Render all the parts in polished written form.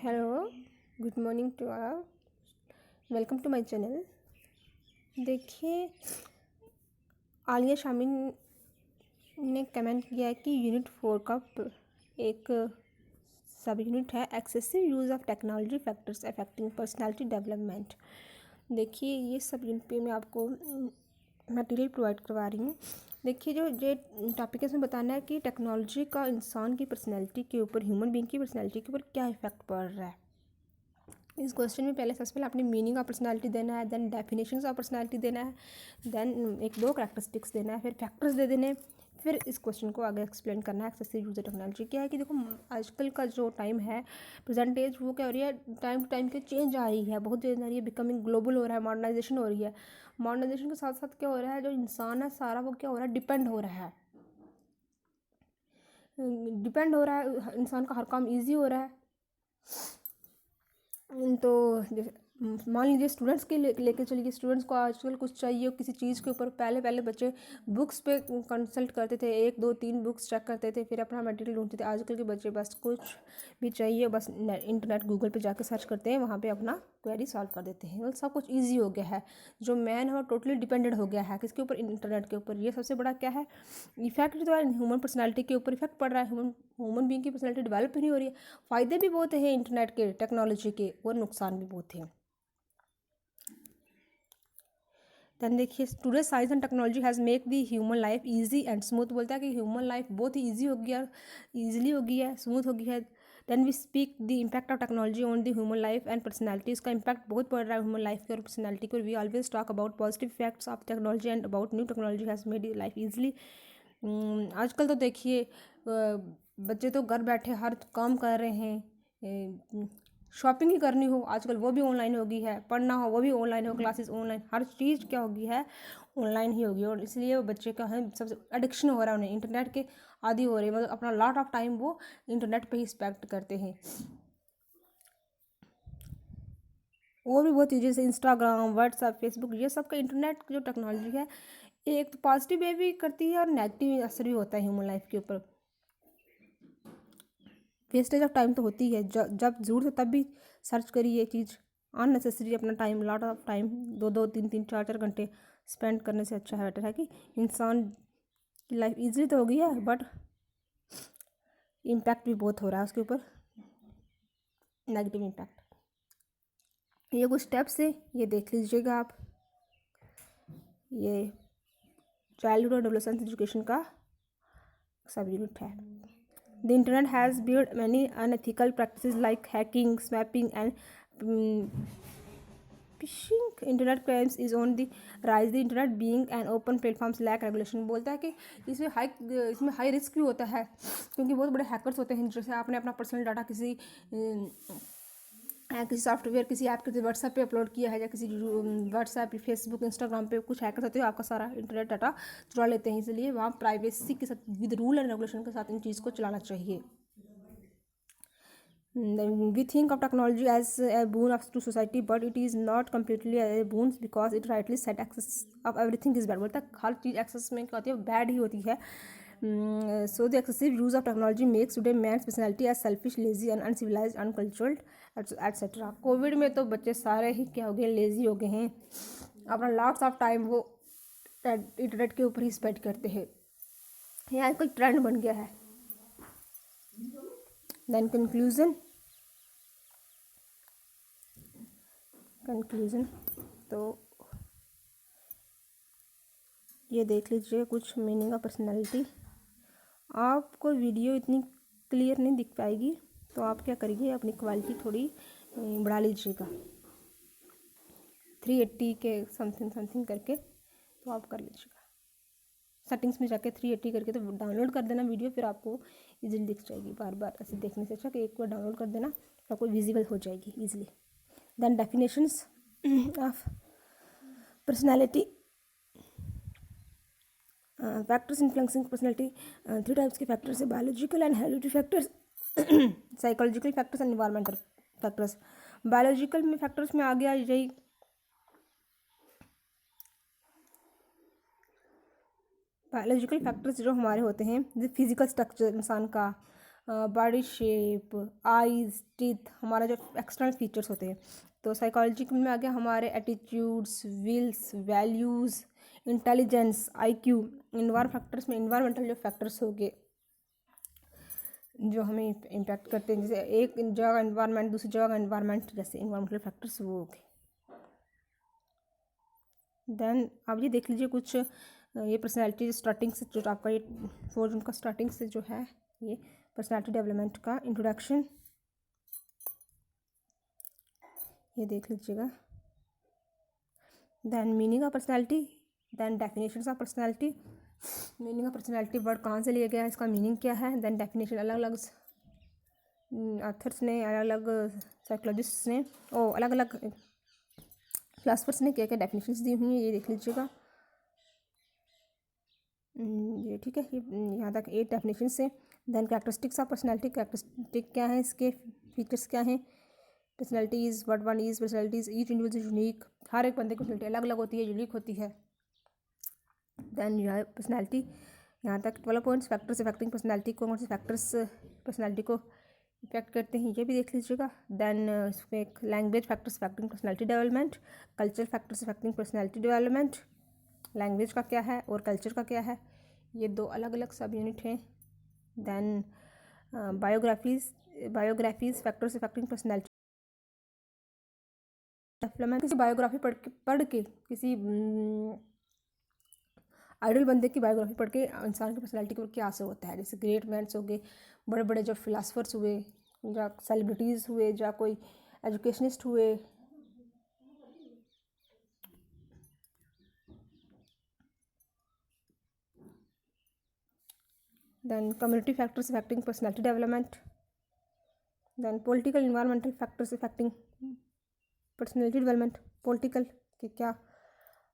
Hello, good morning to all. Welcome to my channel. देखिए, आलिया शामिन ने comment किया है कि यूनिट 4 का एक सब यूनिट है excessive use of technology factors affecting personality development. देखिए, ये सब यूनिट पे मैं आपको मटेरियल प्रोवाइड करवा रही हूँ। देखिए, जो ये टॉपिक है इसमें बताना है कि टेक्नोलॉजी का इंसान की पर्सनैलिटी के ऊपर, ह्यूमन बीइंग की पर्सनैलिटी के ऊपर क्या इफ़ेक्ट पड़ रहा है। इस क्वेश्चन में सबसे पहले आपने मीनिंग ऑफ पर्सनालिटी देना है, देन डेफिनेशंस ऑफ पर्सनालिटी देना है, देन एक दो कैरेक्टरिस्टिक्स देना है, फिर फैक्टर्स दे देने, फिर इस क्वेश्चन को आगे एक्सप्लेन करना है। एक्सेसिव यूज टेक्नोलॉजी क्या है कि देखो, आजकल का जो टाइम है, प्रेजेंट एज, वो क्या हो रही है, टाइम टू टाइम के चेंज आ रही है, बहुत चेंज आ रही है, बिकमिंग ग्लोबल हो रहा है, मॉडर्नाइजेशन हो रही है। मॉडर्नाइजेशन के साथ साथ क्या हो रहा है, जो इंसान है सारा वो क्या हो रहा है, डिपेंड हो रहा है। इंसान का हर काम ईजी हो रहा है। तो मान लीजिए स्टूडेंट्स के लेके चलिए, स्टूडेंट्स को आजकल कुछ चाहिए किसी चीज़ के ऊपर, पहले बच्चे बुक्स पे कंसल्ट करते थे, 1 2 3 बुक्स चेक करते थे, फिर अपना मटेरियल ढूंढते थे। आजकल के बच्चे बस कुछ भी चाहिए, बस इंटरनेट गूगल पे जाके सर्च करते हैं, वहाँ पे अपना क्वेरी सॉल्व कर देते हैं। मतलब सब कुछ ईजी हो गया है। जो मैन है वो टोटली डिपेंडेंट हो गया है किसके ऊपर, इंटरनेट के ऊपर। ये सबसे बड़ा क्या है इफेक्ट, जो है ह्यूमन पर्सनैलिटी के ऊपर इफेक्ट पड़ रहा है। ह्यूमन बीइंग की पर्सनैलिटी डेवलप ही नहीं हो रही है। फ़ायदे भी बहुत हैं इंटरनेट के, टेक्नोलॉजी के, और नुकसान भी बहुत हैं। दैन देखिए, today science and technology has make the human life easy and smooth. बोलता है कि ह्यूमन लाइफ बहुत ही ईजी हो गया, ईजिली हो गई है, स्मूथ हो गई है। Then we speak the impact of technology on the human life and personality. इसका इम्पैक्ट बहुत पड़ रहा है ह्यूमन लाइफ के और पर्सनैलिटी को। We always talk about positive effects of technology and about new technology has made life easily. आजकल तो देखिए, बच्चे तो घर बैठे हर काम कर रहे हैं। शॉपिंग ही करनी हो आजकल वो भी ऑनलाइन हो गई है, पढ़ना हो वो भी ऑनलाइन हो, क्लासेस ऑनलाइन, हर चीज़ क्या हो गई है, ऑनलाइन ही होगी। और इसलिए वो बच्चे का है सबसे एडिक्शन हो रहा है, उन्हें इंटरनेट के आदी हो रहे हैं। मतलब अपना लॉट ऑफ टाइम वो इंटरनेट पे ही स्पेंड करते हैं। और भी बहुत चीज़ें जैसे इंस्टाग्राम, व्हाट्सएप, फेसबुक, ये सब का इंटरनेट जो टेक्नोलॉजी है, एक तो पॉजिटिव वे भी करती है और नेगेटिव असर भी होता है ह्यूमन लाइफ के ऊपर। वेस्टेज ऑफ टाइम तो होती है, जब ज़रूरत हो तब भी सर्च करिए ये चीज़। अननेसेसरी अपना टाइम, लॉट ऑफ टाइम, 2 2 3 3 4 4 घंटे स्पेंड करने से अच्छा है, बेटर है कि इंसान की लाइफ ईजी तो हो गई है, बट इम्पैक्ट भी बहुत हो रहा है उसके ऊपर, नेगेटिव इम्पैक्ट। ये कुछ स्टेप्स है, ये देख लीजिएगा आप। ये चाइल्डहुड और एडोलेसेंस एजुकेशन का सब यूनिट है। The internet has built many unethical practices like hacking, swapping, and phishing. Internet crimes is on the rise. The internet being an open platform lack regulation. बोलता है कि इसमें हाई रिस्क भी होता है, क्योंकि बहुत बड़े हैकर्स होते हैं। जैसे आपने अपना पर्सनल डाटा किसी सॉफ्टवेयर, किसी ऐप के व्हाट्सएप पे अपलोड किया है, या किसी व्हाट्सएप, फेसबुक, इंस्टाग्राम पे कुछ हैकर्स होते हैं, आपका सारा इंटरनेट डाटा चुरा लेते हैं। इसलिए वहाँ प्राइवेसी के साथ, विद रूल एंड रेगुलेशन के साथ इन चीज़ को चलाना चाहिए। We think of technology as a boon to society, but it is not completely a boon because it rightly said access of everything is bad. बोलता है हर चीज़ एक्सेस में क्या होती है, बैड ही होती है। So the excessive use of technology makes today man's personality as selfish, lazy, and uncivilized, uncultured, etc. Covid में तो बच्चे सारे ही क्या हो गए, लेजी हो गए हैं। अपना लॉट्स ऑफ टाइम वो इंटरनेट के ऊपर ही स्पेंड करते हैं। ये आजकल ट्रेंड बन गया है। देन कंक्लूजन तो ये देख लीजिए कुछ मीनिंग ऑफ पर्सनैलिटी। आपको वीडियो इतनी क्लियर नहीं दिख पाएगी, तो आप क्या करिए, अपनी क्वालिटी थोड़ी बढ़ा लीजिएगा, 380 के समथिंग करके, तो आप कर लीजिएगा। सेटिंग्स में जाके 380 करके तो डाउनलोड कर देना वीडियो, फिर आपको इजीली दिख जाएगी। बार बार ऐसे देखने से अच्छा कि एक बार डाउनलोड कर देना, तो आपको विजिबल हो जाएगी easily. Then definitions of personality, factors influencing personality. 3 types के फैक्टर्स है, biological and hereditary factors, psychological factors and environmental factors. Biological में फैक्टर्स में आ गया यही बायोलॉजिकल फैक्टर्स जो हमारे होते हैं, जैसे फिजिकल स्ट्रक्चर इंसान का, बॉडी शेप, आईज, टीथ, हमारा जो एक्सटर्नल फीचर्स होते हैं। तो साइकोलॉजी में आ गया हमारे attitudes, wills, values, intelligence, IQ. Factors में इन्वायरमेंटल जो फैक्टर्स हो गए जो हमें इम्पैक्ट करते हैं, जैसे एक जगह इन्वायरमेंट दूसरी जगह इन्वायरमेंट, जैसे इन्वायरमेंटल फैक्टर्स वो हो गए। देन अब ये देख लीजिए कुछ ये पर्सनैलिटी स्टार्टिंग से जो आपका ये 4 जून का स्टार्टिंग से जो है ये पर्सनैलिटी डेवलपमेंट का इंट्रोडक्शन, ये देख लीजिएगा। Then meaning of personality, then definitions of personality. Meaning of personality word कहाँ से लिया गया है, इसका मीनिंग क्या है। देन डेफिनेशन, अलग अलग ऑथर्स ने, अलग अलग साइकोलॉजिस्ट्स ने, अलग अलग फिलासफर्स ने क्या क्या डेफिनेशंस दी हुई हैं, ये देख लीजिएगा। ये ठीक है, ये यहाँ तक 8 डेफिनेशन से। Then characteristics of personality, characteristic क्या है, इसके फीचर्स क्या हैं। Personality is what one is, personality is each individual unique, हर एक बंदे की पर्सनैलिटी अलग अलग होती है, यूनिक होती है। देन यह पर्सनैलिटी यहाँ तक 12 पॉइंट्स। फैक्टर्स अफेक्टिंग पर्सनैलिटी, कौन से फैक्टर्स पर्सनैलिटी को इफेक्ट करते हैं, ये भी देख लीजिएगा। देन इसमें एक language factors affecting personality development, culture factors affecting personality development. Language का क्या है और कल्चर का क्या है, ये 2 अलग अलग सब यूनिट हैं। Then biographies factors affecting personality development. किसी बायोग्राफी पढ़ के किसी आइडल बंदे की बायोग्राफी पढ़ के इंसान की पर्सनैलिटी को क्या असर होता है, जैसे ग्रेट मैन्स हो गए, बड़े बड़े जो फिलासफर्स हुए, या सेलिब्रिटीज़ हुए, या कोई एजुकेशनिस्ट हुए। Then community factors affecting personality development. Then political environmental factors affecting personality development, political के क्या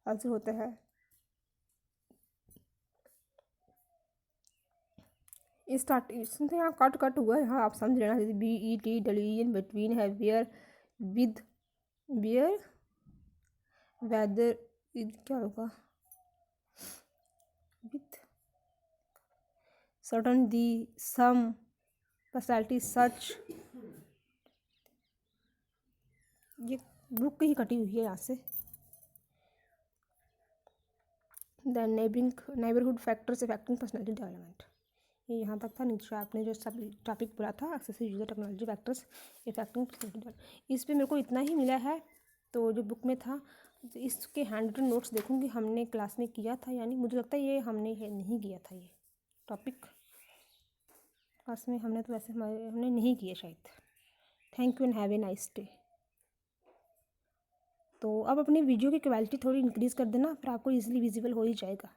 असर होता है। इसमें यहाँ कट हुआ है, यहाँ आप समझ लेना, जैसे BET डिलीजन बिटवीन है वेयर विद वेयर वेदर क्या होगा with certain the some personality such. ये बुक ही कटी हुई है यहाँ से। Then neighbourhood factors affecting personality development, ये यहाँ तक था। नीचे आपने जो सब टॉपिक बोला था excessive user technology factors affecting personality development, इस पर मेरे को इतना ही मिला है। तो जो बुक में था, तो इसके हैंड रिटन नोट्स देखूँगी हमने क्लास में किया था, यानी मुझे लगता है ये हमने नहीं किया था, ये टॉपिक क्लास में हमने तो वैसे हमने नहीं किया शायद। Thank you and have a nice day. तो अब अपनी वीडियो की क्वालिटी थोड़ी इंक्रीज़ कर देना, फिर आपको इजीली विजिबल हो ही जाएगा।